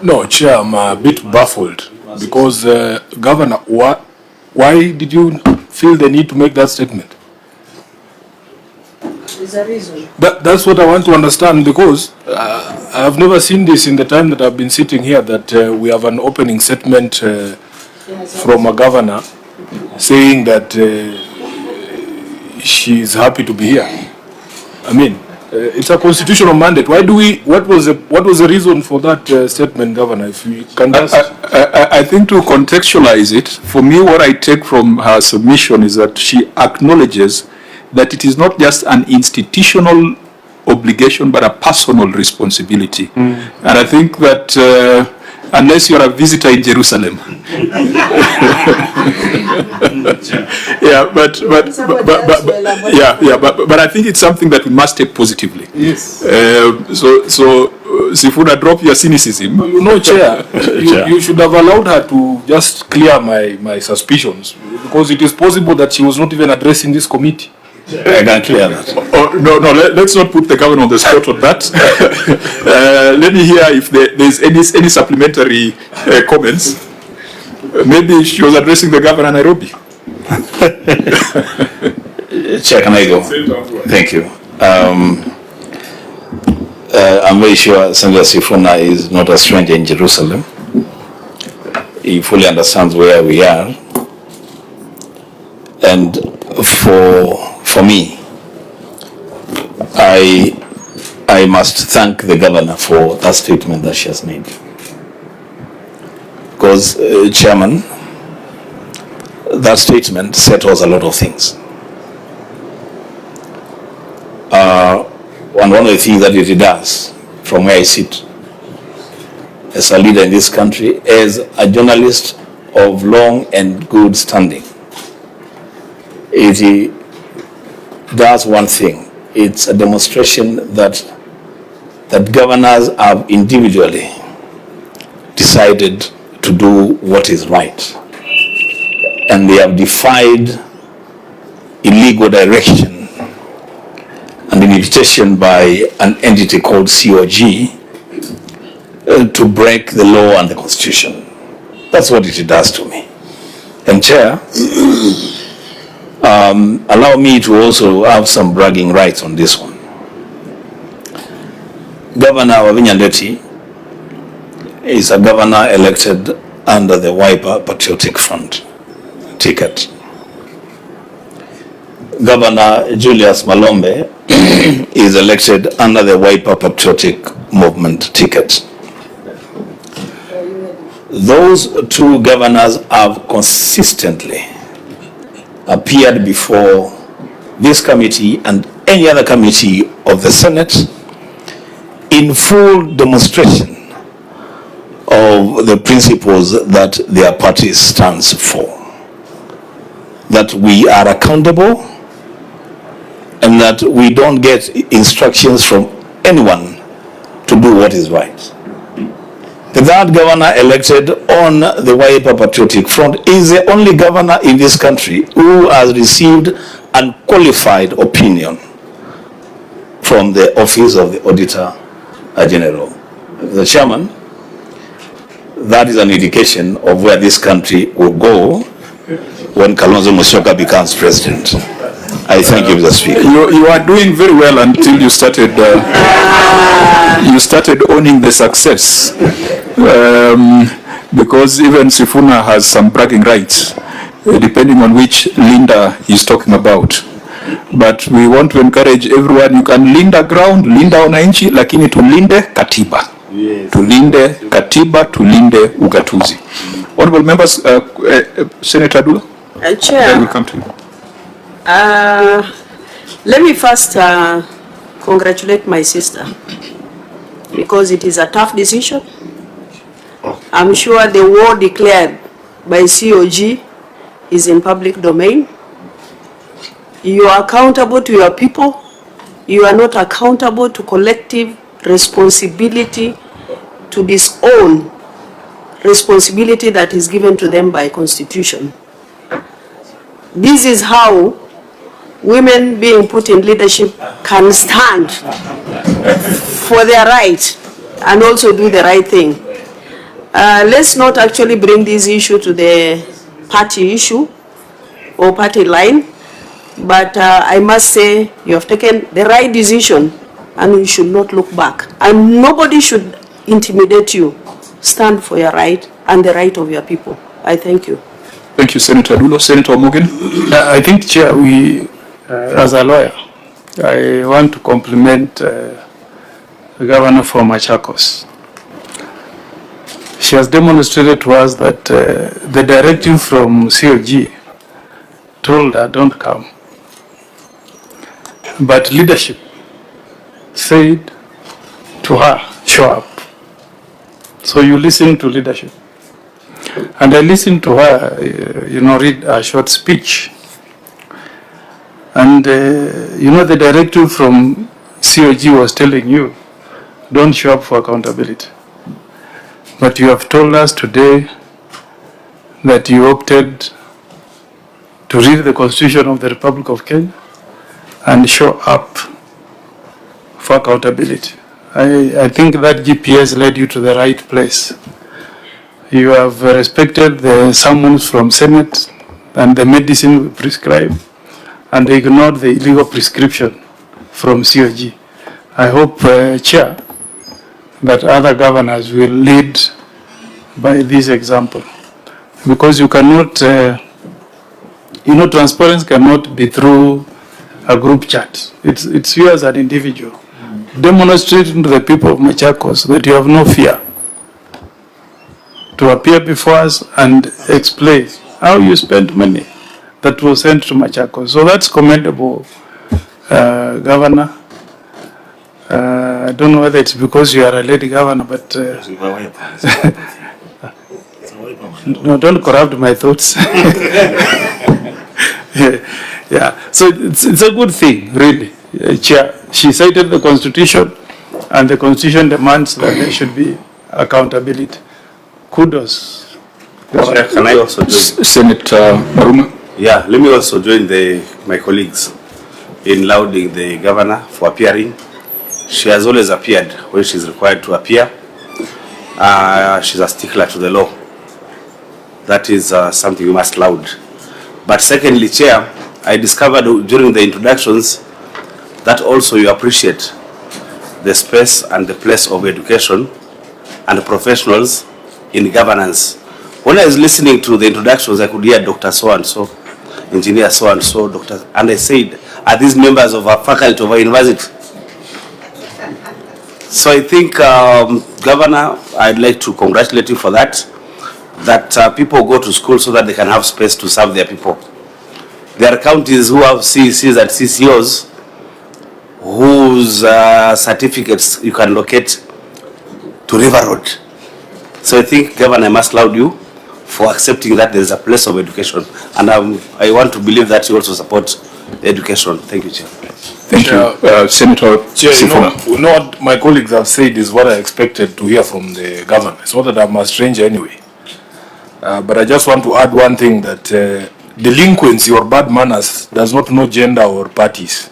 No, Chair, I'm a bit baffled because, Governor, why did you feel the need to make that statement? There's a reason. That's what I want to understand, because I've never seen this in the time that I've been sitting here, that we have an opening statement from a governor saying that she's happy to be here. I mean, it's a constitutional mandate. Why do we? What was the reason for that statement, Governor? If you can just... I think to contextualize it, for me, what I take from her submission is that she acknowledges that it is not just an institutional obligation, but a personal responsibility. And I think that unless you are a visitor in Jerusalem, but I think it's something that we must take positively. Yes. So Sifuna, drop your cynicism. No, Chair. You should have allowed her to just clear my suspicions, because it is possible that she was not even addressing this committee. I can clear that. No, let's not put the governor on the spot on that. Let me hear if there's any supplementary comments. Maybe she was addressing the governor in Nairobi. Chair, can I go? Thank you. I'm very sure Senator Sifuna is not a stranger in Jerusalem. He fully understands where we are. And for me, I must thank the governor for that statement that she has made. Because, Chairman, that statement settles a lot of things. And one of the things that it does, from where I sit, as a leader in this country, as a journalist of long and good standing, it does one thing. It's a demonstration that governors have individually decided to do what is right, and they have defied illegal direction and an invitation by an entity called COG to break the law and the constitution. That's what it does to me. And Chair, allow me to also have some bragging rights on this one. Governor Wavinya Ndeti is a governor elected under the Wiper Patriotic Front ticket. Governor Julius Malombe is elected under the Wiper Patriotic Movement ticket. Those two governors have consistently appeared before this committee and any other committee of the Senate in full demonstration of the principles that their party stands for. That we are accountable and that we don't get instructions from anyone to do what is right. The third governor elected on the Wiper Patriotic Front is the only governor in this country who has received unqualified opinion from the office of the Auditor General. The Chairman, that is an indication of where this country will go when Kalonzo Musyoka becomes president. I thank you, Mr. Speaker. You are doing very well until you started owning the success. Because even Sifuna has some bragging rights, depending on which Linda is talking about. But we want to encourage everyone, you can linda ground, linda wananchi, lakini tulinde katiba. Yes. Tulinde katiba, tulinde ugatuzi. Honorable members, Senator Adula? Chair, I will come to you. Let me first congratulate my sister, because it is a tough decision. I'm sure the war declared by COG is in public domain. You are accountable to your people. You are not accountable to collective responsibility, to disown responsibility that is given to them by Constitution. This is how women being put in leadership can stand for their right and also do the right thing. Let's not actually bring this issue to the party issue or party line, but I must say you have taken the right decision and you should not look back. And nobody should intimidate you. Stand for your right and the right of your people. I thank you. Thank you, Senator Dulo. Senator Morgan. I think, Chair, as a lawyer, I want to compliment the Governor for Machakos. She has demonstrated to us that the directive from COG told her, don't come. But leadership said to her, show up. So you listen to leadership. And I listened to her, read a short speech. And, the directive from COG was telling you, don't show up for accountability. But you have told us today that you opted to read the Constitution of the Republic of Kenya and show up for accountability. I think that GPS led you to the right place. You have respected the summons from Senate and the medicine we prescribe, and ignored the illegal prescription from COG. I hope, Chair, that other governors will lead by this example, because you cannot, transparency cannot be through a group chat. It's you as an individual. Demonstrating to the people of Machakos that you have no fear to appear before us and explain how you spent money that was sent to Machakos. So that's commendable, Governor. I don't know whether it's because you are a lady governor, but no, don't corrupt my thoughts. Yeah, so it's a good thing, really. Chair, she cited the Constitution, and the Constitution demands that there should be accountability. Kudos. Can I also join? Senator Maruma. Yeah, let me also join my colleagues in lauding the governor for appearing. She has always appeared when she's required to appear. She's a stickler to the law. That is something we must laud. But secondly, Chair, I discovered during the introductions that also you appreciate the space and the place of education and professionals in governance. When I was listening to the introductions, I could hear Dr. So-and-so, Engineer so-and-so, Dr. And I said, are these members of our faculty of our university? So I think, Governor, I'd like to congratulate you for that, people go to school so that they can have space to serve their people. There are counties who have CECs and CCOs whose certificates you can locate to River Road. So I think, Governor, I must laud you for accepting that there is a place of education. And I want to believe that you also support education. Thank you, Chair. Thank you. Senator Chair, Sifuna. what my colleagues have said is what I expected to hear from the governor. It's not that I'm a stranger anyway. But I just want to add one thing, that delinquency or bad manners does not know gender or parties.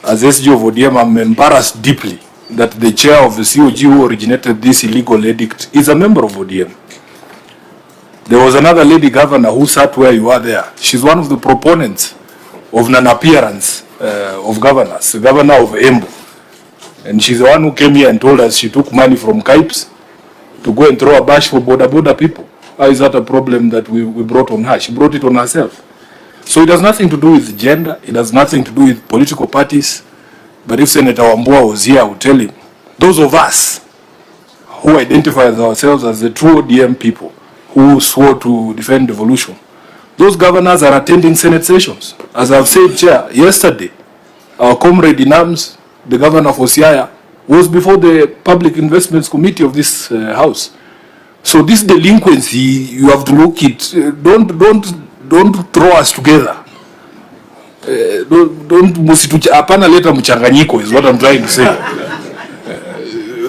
As SG of ODM, I'm embarrassed deeply that the chair of the COG who originated this illegal edict is a member of ODM. There was another lady governor who sat where you are there. She's one of the proponents of non-appearance of governors, the governor of Embu. And she's the one who came here and told us she took money from Kipes to go and throw a bash for border people. How is that a problem that we brought on her? She brought it on herself. So it has nothing to do with gender. It has nothing to do with political parties. But if Senator Wambua was here, I would tell him, those of us who identify ourselves as the true ODM people who swore to defend devolution, those governors are attending Senate sessions. As I've said, Chair, yesterday, our comrade in arms, the governor for Siaya, was before the Public Investments Committee of this House. So this delinquency, you have to look it. Don't throw us together. Hapana leta mchanganyiko is what I'm trying to say.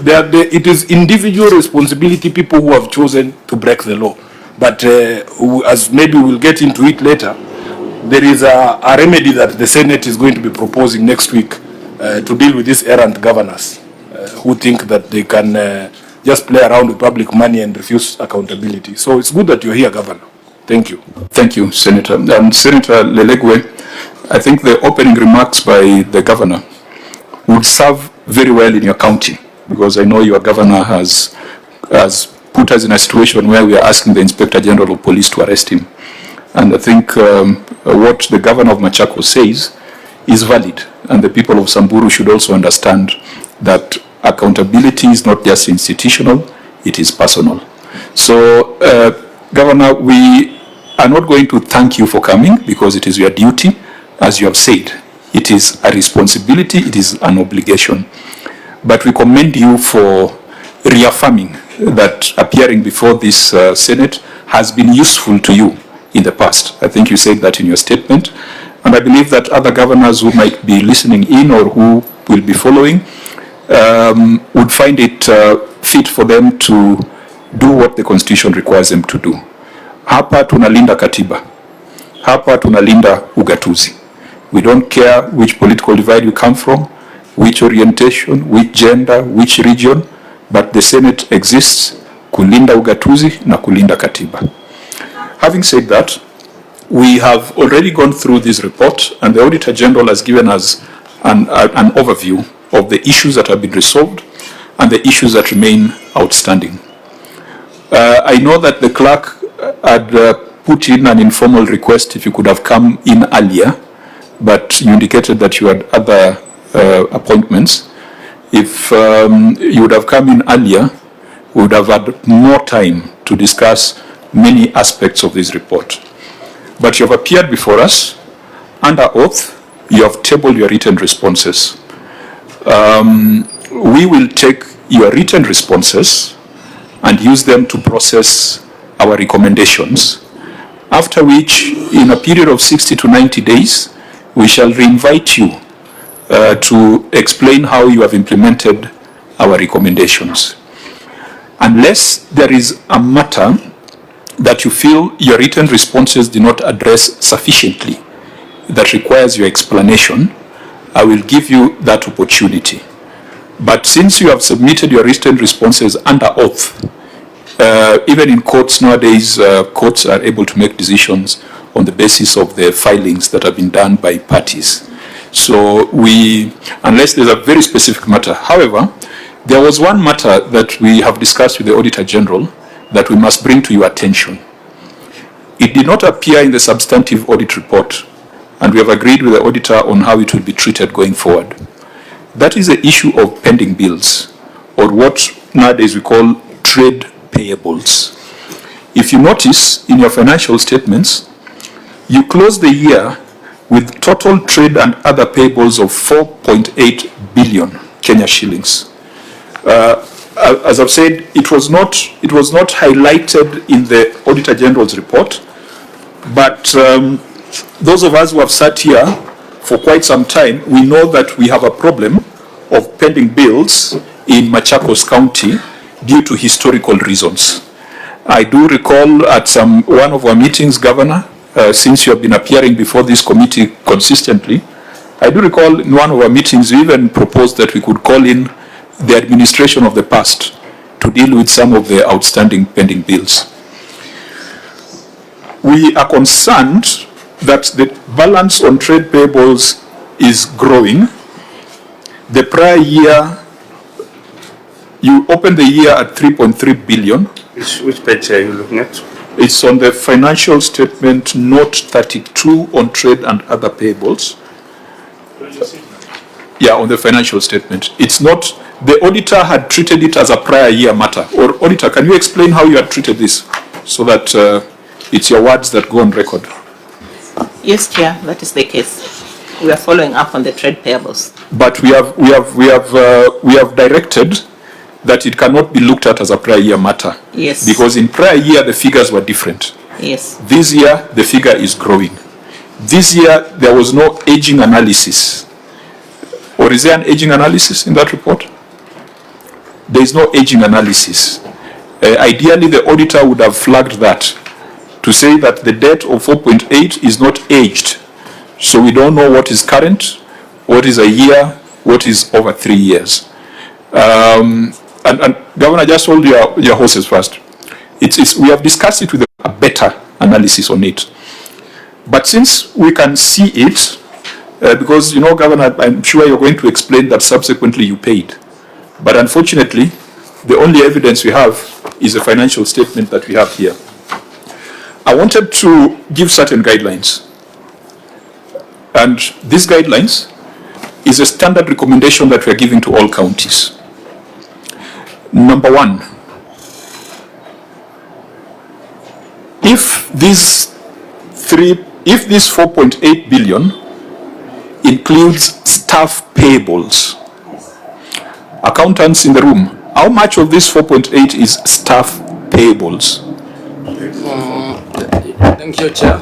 It is individual responsibility, people who have chosen to break the law. But as maybe we'll get into it later, there is a remedy that the Senate is going to be proposing next week to deal with these errant governors who think that they can just play around with public money and refuse accountability. So it's good that you're here, Governor. Thank you. Thank you, Senator. And Senator Lelegwe, I think the opening remarks by the Governor would serve very well in your county, because I know your Governor has put us in a situation where we are asking the Inspector General of Police to arrest him. And I think what the Governor of Machakos says is valid, and the people of Samburu should also understand that accountability is not just institutional, it is personal. So, Governor, we are not going to thank you for coming, because it is your duty, as you have said. It is a responsibility, it is an obligation. But we commend you for reaffirming that appearing before this Senate has been useful to you in the past. I think you said that in your statement. And I believe that other governors who might be listening in or who will be following would find it fit for them to do what the Constitution requires them to do. Hapa tunalinda katiba. Hapa tunalinda ugatuzi. We don't care which political divide you come from, which orientation, which gender, which region, but the Senate exists kulinda ugatuzi na kulinda katiba. Having said that, we have already gone through this report, and the Auditor General has given us an overview of the issues that have been resolved and the issues that remain outstanding. I know that the clerk had put in an informal request if you could have come in earlier, but you indicated that you had other appointments. If you would have come in earlier, we would have had more time to discuss many aspects of this report. But you have appeared before us under oath. You have tabled your written responses. We will take your written responses and use them to process our recommendations, after which, in a period of 60 to 90 days, we shall reinvite you to explain how you have implemented our recommendations. Unless there is a matter that you feel your written responses do not address sufficiently that requires your explanation, I will give you that opportunity. But since you have submitted your written responses under oath, even in courts nowadays, courts are able to make decisions on the basis of the filings that have been done by parties. So unless there's a very specific matter. However, there was one matter that we have discussed with the Auditor General that we must bring to your attention. It did not appear in the substantive audit report, and we have agreed with the auditor on how it will be treated going forward. That is the issue of pending bills, or what nowadays we call trade payables. If you notice in your financial statements, you close the year with total trade and other payables of 4.8 billion Kenya shillings. As I've said, it was not highlighted in the Auditor General's report, but those of us who have sat here for quite some time, we know that we have a problem of pending bills in Machakos County due to historical reasons. I do recall at one of our meetings, Governor, since you have been appearing before this committee consistently, I do recall in one of our meetings you even proposed that we could call in the administration of the past to deal with some of the outstanding pending bills. We are concerned that the balance on trade payables is growing. The prior year, you opened the year at 3.3 billion. Which page are you looking at? It's on the financial statement, note 32 on trade and other payables. Yeah, on the financial statement. It's not, the auditor had treated it as a prior year matter. Or auditor, can you explain how you had treated this so that it's your words that go on record? Yes, Chair, that is the case. We are following up on the trade payables. But we have directed that it cannot be looked at as a prior year matter. Yes. Because in prior year the figures were different. Yes. This year the figure is growing. This year there was no aging analysis. Or is there an aging analysis in that report? There is no aging analysis. Ideally the auditor would have flagged that to say that the debt of 4.8 is not aged. So we don't know what is current, what is a year, what is over 3 years. and Governor, just hold your horses first. We have discussed it with a better analysis on it. But since we can see it, because, Governor, I'm sure you're going to explain that subsequently you paid. But unfortunately, the only evidence we have is the financial statement that we have here. I wanted to give certain guidelines. And these guidelines is a standard recommendation that we are giving to all counties. Number one, if this 4.8 billion includes staff payables, accountants in the room, how much of this 4.8 is staff payables? Thank you, Chair.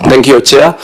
Thank you, Chair.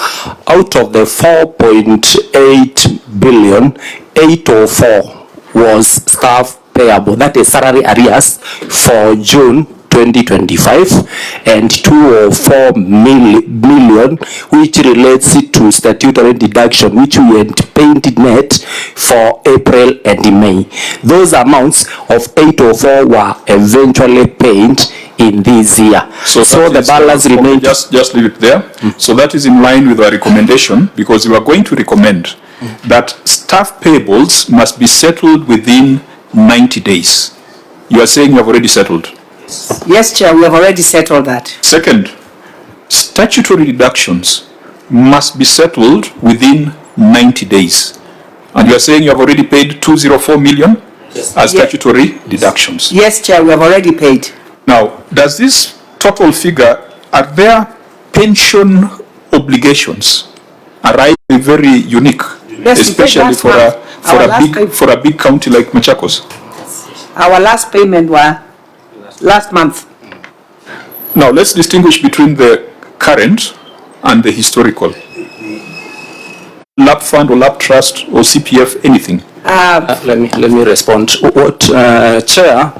Out of the 4.8 billion, 804 was staff payable. That is salary arrears for June 2025, and 204 million, which relates to statutory deduction, which we had paid net for April and May. Those amounts of 804 were eventually paid in this year. So the balance remains. Just leave it there. So that is in line with our recommendation, because we are going to recommend that staff payables must be settled within 90 days. You are saying you have already settled? Yes, Chair, we have already settled that. Second, statutory deductions must be settled within 90 days. And you are saying you have already paid 204 million as statutory deductions? Yes, Chair, we have already paid. Now, does this total figure, are there pension obligations arising very unique, Yes, especially for a big county like Machakos? Our last payment was last month. Now, let's distinguish between the current and the historical. Lap fund or lap trust or CPF, anything? Let me respond. What, Chair,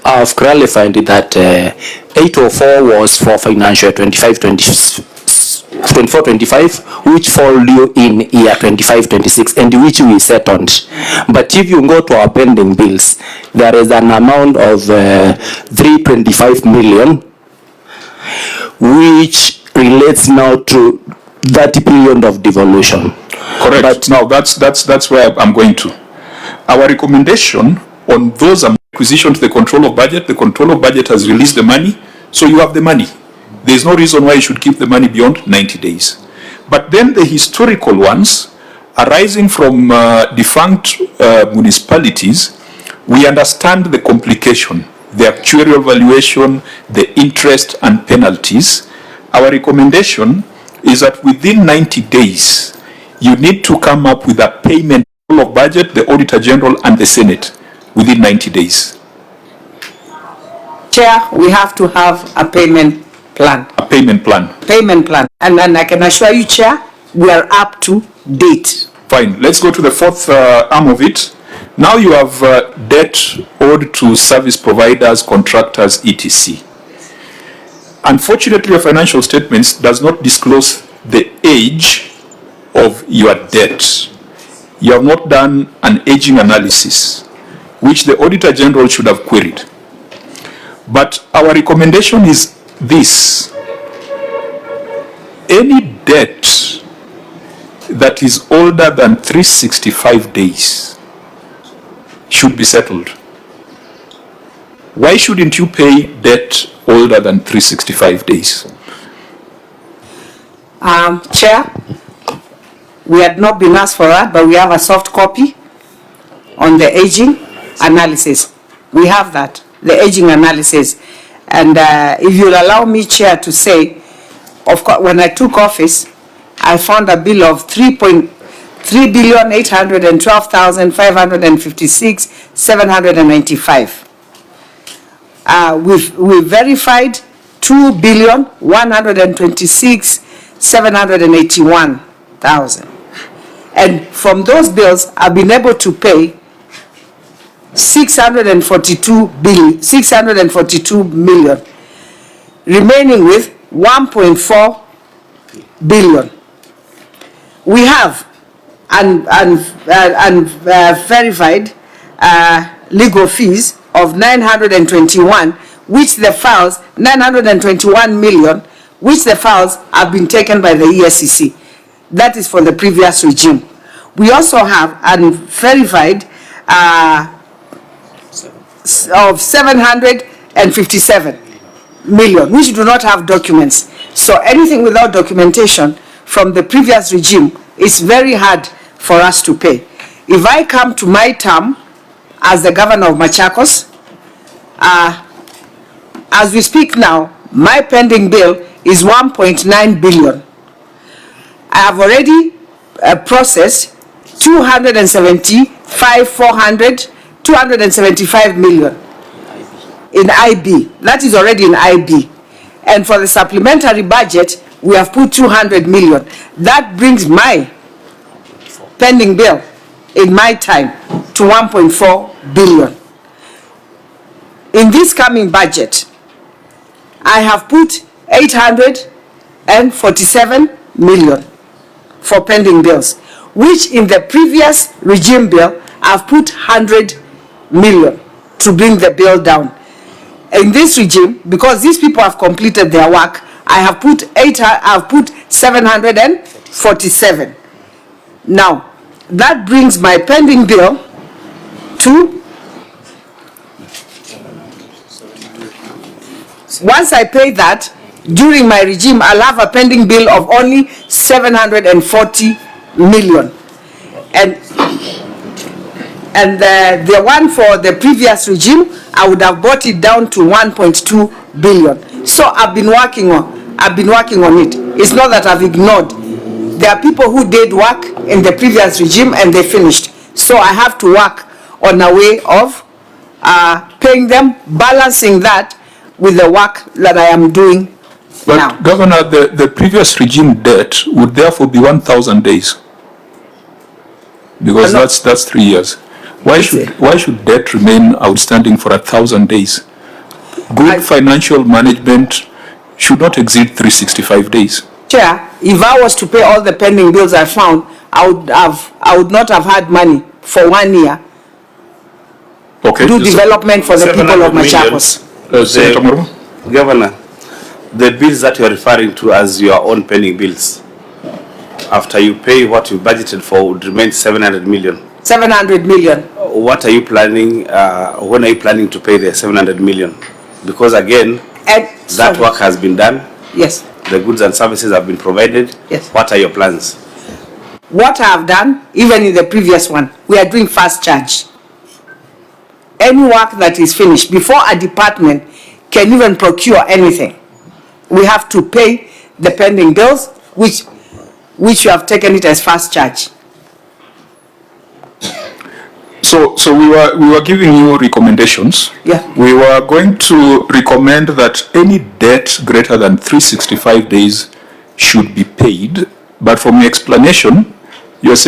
I've clarified that 804 was for financial 24-25, which fall due in year 25-26, and which we settled. But if you go to our pending bills, there is an amount of 325 million, which relates now to 30 billion of devolution. Correct. But now that's where I'm going to. Our recommendation on those acquisition to the control of budget has released the money, so you have the money. There is no reason why you should keep the money beyond 90 days. But then the historical ones arising from defunct municipalities, we understand the complication, the actuarial valuation, the interest and penalties. Our recommendation is that within 90 days, you need to come up with a payment of budget, the Auditor General and the Senate within 90 days. Chair, we have to have a payment plan. A payment plan. Payment plan. And I can assure you, Chair, we are up to date. Fine. Let's go to the fourth arm of it. Now you have debt owed to service providers, contractors, etc. Unfortunately, your financial statements does not disclose the age of your debt. You have not done an aging analysis, which the Auditor General should have queried. But our recommendation is this: any debt that is older than 365 days should be settled. Why shouldn't you pay debt older than 365 days? Chair, we had not been asked for that, but we have a soft copy on the aging analysis. We have that, the aging analysis. And if you'll allow me, Chair, to say, of course, when I took office, I found a bill of 3,812,556,795. We've verified 2,126,781,000. And from those bills, I've been able to pay 642 million, remaining with 1.4 billion. We have and verified legal fees of 921, which the files, 921 million, which the files have been taken by the ESCC. That is for the previous regime. We also have unverified of 757 million, which do not have documents. So anything without documentation from the previous regime is very hard for us to pay. If I come to my term as the governor of Machakos, as we speak now, my pending bill is 1.9 billion. I have already processed 275 million in IB. That is already in IB. And for the supplementary budget, we have put 200 million. That brings my pending bill in my time to 1.4 billion. In this coming budget, I have put 847 million for pending bills, which in the previous regime bill, I've put 100 million to bring the bill down. In this regime, because these people have completed their work, I have put 747. Now, that brings my pending bill to, once I pay that, during my regime, I'll have a pending bill of only 740 million. And the one for the previous regime, I would have brought it down to 1.2 billion. So I've been working on it. It's not that I've ignored. There are people who did work in the previous regime and they finished. So I have to work on a way of paying them, balancing that with the work that I am doing now. But Governor, the previous regime debt would therefore be 1,000 days. Because that's 3 years. Why should debt remain outstanding for 1,000 days? Good financial management should not exceed 365 days. Chair, if I was to pay all the pending bills I found, I would not have had money for 1 year. Okay. Do development for the people of Machakos. Governor, the bills that you are referring to as your own pending bills, after you pay what you budgeted for, would remain 700 million. 700 million. What are you planning, when are you planning to pay the 700 million? Because again, that work has been done. Yes. The goods and services have been provided. Yes. What are your plans? What I have done, even in the previous one, we are doing fast charge. Any work that is finished, before a department can even procure anything, we have to pay the pending bills, which you have taken it as fast charge. So we were giving you recommendations. Yeah. We were going to recommend that any debt greater than 365 days should be paid. But from your explanation,